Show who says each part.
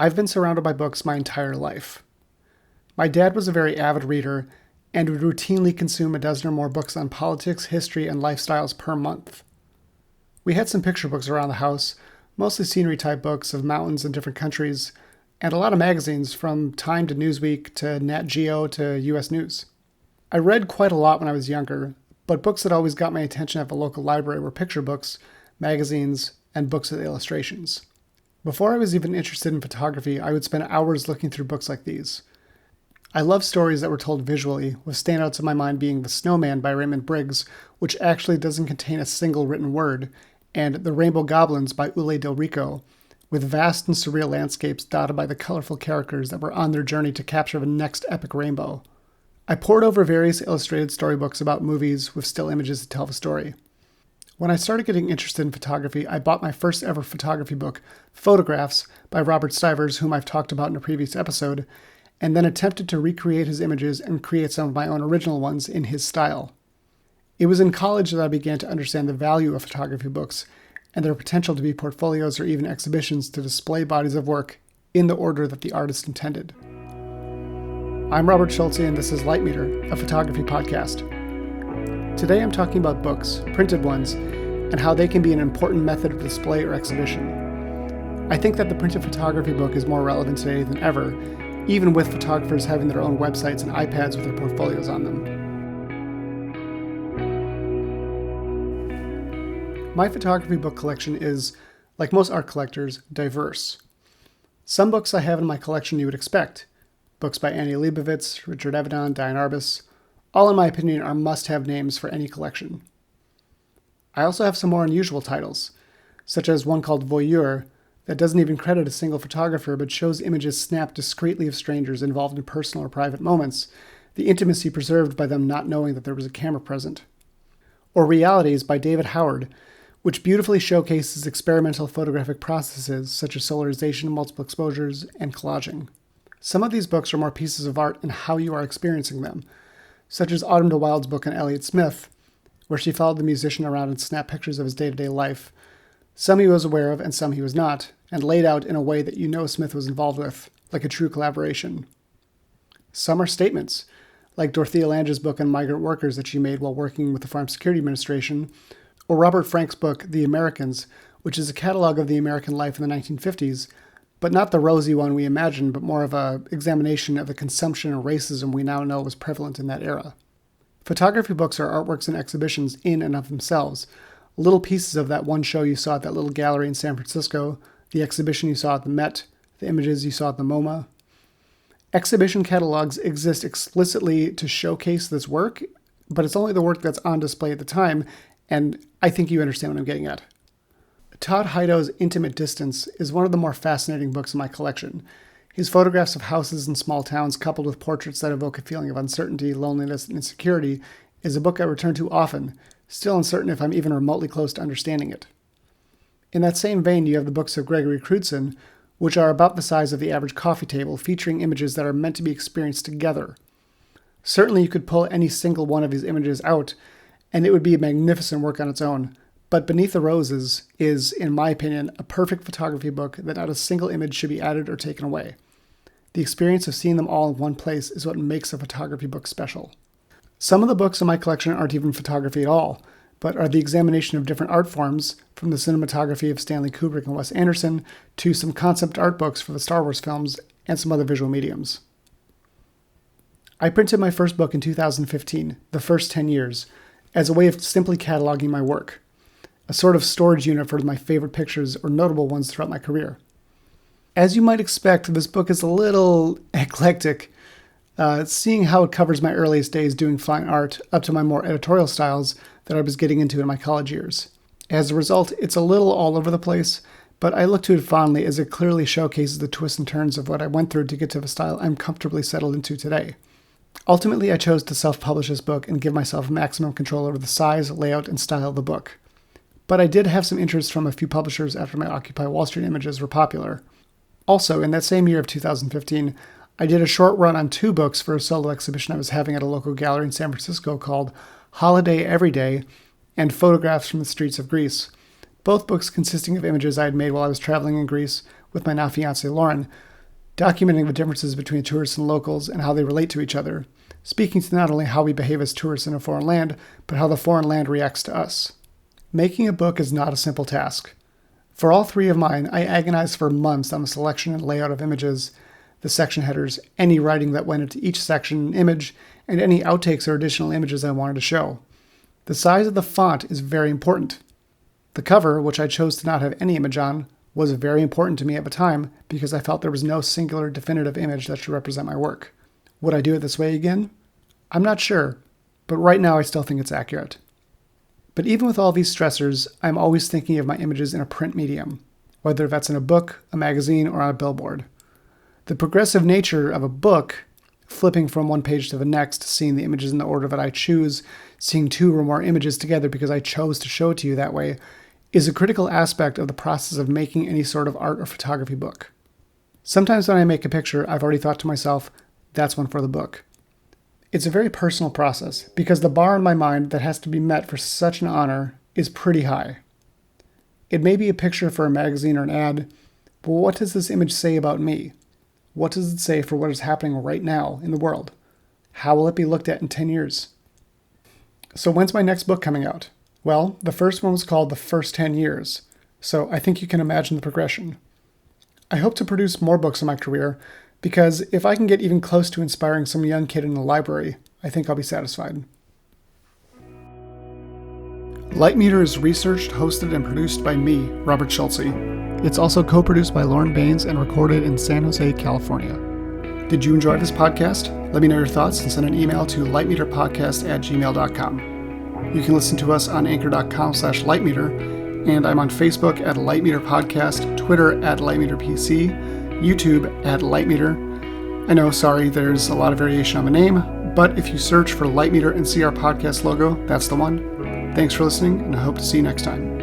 Speaker 1: I've been surrounded by books my entire life. My dad was a very avid reader and would routinely consume a dozen or more books on politics, history, and lifestyles per month. We had some picture books around the house, mostly scenery-type books of mountains in different countries, and a lot of magazines from Time to Newsweek to Nat Geo to US News. I read quite a lot when I was younger, but books that always got my attention at the local library were picture books, magazines, and books with illustrations. Before I was even interested in photography, I would spend hours looking through books like these. I love stories that were told visually, with standouts in my mind being The Snowman by Raymond Briggs, which actually doesn't contain a single written word, and The Rainbow Goblins by Ule Del Rico, with vast and surreal landscapes dotted by the colorful characters that were on their journey to capture the next epic rainbow. I pored over various illustrated storybooks about movies with still images to tell the story. When I started getting interested in photography, I bought my first ever photography book, Photographs, by Robert Schultze, whom I've talked about in a previous episode, and then attempted to recreate his images and create some of my own original ones in his style. It was in college that I began to understand the value of photography books and their potential to be portfolios or even exhibitions to display bodies of work in the order that the artist intended. I'm Robert Schultze, and this is Light Meter, a photography podcast. Today I'm talking about books, printed ones, and how they can be an important method of display or exhibition. I think that the printed photography book is more relevant today than ever, even with photographers having their own websites and iPads with their portfolios on them. My photography book collection is, like most art collectors, diverse. Some books I have in my collection you would expect. Books by Annie Leibovitz, Richard Avedon, Diane Arbus. All in my opinion are must-have names for any collection. I also have some more unusual titles, such as one called Voyeur, that doesn't even credit a single photographer but shows images snapped discreetly of strangers involved in personal or private moments, the intimacy preserved by them not knowing that there was a camera present. Or Realities by David Howard, which beautifully showcases experimental photographic processes such as solarization, multiple exposures, and collaging. Some of these books are more pieces of art in how you are experiencing them, such as Autumn de Wilde's book on Elliott Smith, where she followed the musician around and snapped pictures of his day-to-day life. Some he was aware of and some he was not, and laid out in a way that you know Smith was involved with, like a true collaboration. Some are statements, like Dorothea Lange's book on migrant workers that she made while working with the Farm Security Administration, or Robert Frank's book, The Americans, which is a catalog of the American life in the 1950s, but not the rosy one we imagined, but more of an examination of the consumption and racism we now know was prevalent in that era. Photography books are artworks and exhibitions in and of themselves, little pieces of that one show you saw at that little gallery in San Francisco, the exhibition you saw at the Met, the images you saw at the MoMA. Exhibition catalogs exist explicitly to showcase this work, but it's only the work that's on display at the time, and I think you understand what I'm getting at. Todd Hido's Intimate Distance is one of the more fascinating books in my collection. His photographs of houses in small towns coupled with portraits that evoke a feeling of uncertainty, loneliness, and insecurity is a book I return to often, still uncertain if I'm even remotely close to understanding it. In that same vein, you have the books of Gregory Crutzen, which are about the size of the average coffee table, featuring images that are meant to be experienced together. Certainly you could pull any single one of these images out, and it would be a magnificent work on its own. But Beneath the Roses is, in my opinion, a perfect photography book that not a single image should be added or taken away. The experience of seeing them all in one place is what makes a photography book special. Some of the books in my collection aren't even photography at all, but are the examination of different art forms, from the cinematography of Stanley Kubrick and Wes Anderson to some concept art books for the Star Wars films and some other visual mediums. I printed my first book in 2015, The First 10 Years, as a way of simply cataloging my work, a sort of storage unit for my favorite pictures or notable ones throughout my career. As you might expect, this book is a little eclectic, seeing how it covers my earliest days doing fine art up to my more editorial styles that I was getting into in my college years. As a result, it's a little all over the place, but I look to it fondly as it clearly showcases the twists and turns of what I went through to get to the style I'm comfortably settled into today. Ultimately, I chose to self-publish this book and give myself maximum control over the size, layout, and style of the book. But I did have some interest from a few publishers after my Occupy Wall Street images were popular. Also, in that same year of 2015, I did a short run on 2 books for a solo exhibition I was having at a local gallery in San Francisco called Holiday Every Day and Photographs from the Streets of Greece, both books consisting of images I had made while I was traveling in Greece with my now fiancée Lauren, documenting the differences between tourists and locals and how they relate to each other, speaking to not only how we behave as tourists in a foreign land, but how the foreign land reacts to us. Making a book is not a simple task. For all 3 of mine, I agonized for months on the selection and layout of images, the section headers, any writing that went into each section and image, and any outtakes or additional images I wanted to show. The size of the font is very important. The cover, which I chose to not have any image on, was very important to me at the time because I felt there was no singular definitive image that should represent my work. Would I do it this way again? I'm not sure, but right now I still think it's accurate. But even with all these stressors, I'm always thinking of my images in a print medium, whether that's in a book, a magazine, or on a billboard. The progressive nature of a book, flipping from one page to the next, seeing the images in the order that I choose, seeing 2 or more images together because I chose to show it to you that way, is a critical aspect of the process of making any sort of art or photography book. Sometimes when I make a picture, I've already thought to myself, that's one for the book. It's a very personal process because the bar in my mind that has to be met for such an honor is pretty high. It may be a picture for a magazine or an ad, but what does this image say about me? What does it say for what is happening right now in the world? How will it be looked at in 10 years? So when's my next book coming out? Well, the first one was called The First 10 Years, so I think you can imagine the progression. I hope to produce more books in my career, because if I can get even close to inspiring some young kid in the library, I think I'll be satisfied. Lightmeter is researched, hosted, and produced by me, Robert Schultze. It's also co-produced by Lauren Baines and recorded in San Jose, California. Did you enjoy this podcast? Let me know your thoughts and send an email to lightmeterpodcast@gmail.com. You can listen to us on anchor.com/lightmeter, and I'm on Facebook at Lightmeter Podcast, Twitter at LightmeterPC, YouTube at Lightmeter. I know, sorry, there's a lot of variation on the name, but if you search for Lightmeter and see our podcast logo, that's the one. Thanks for listening, and I hope to see you next time.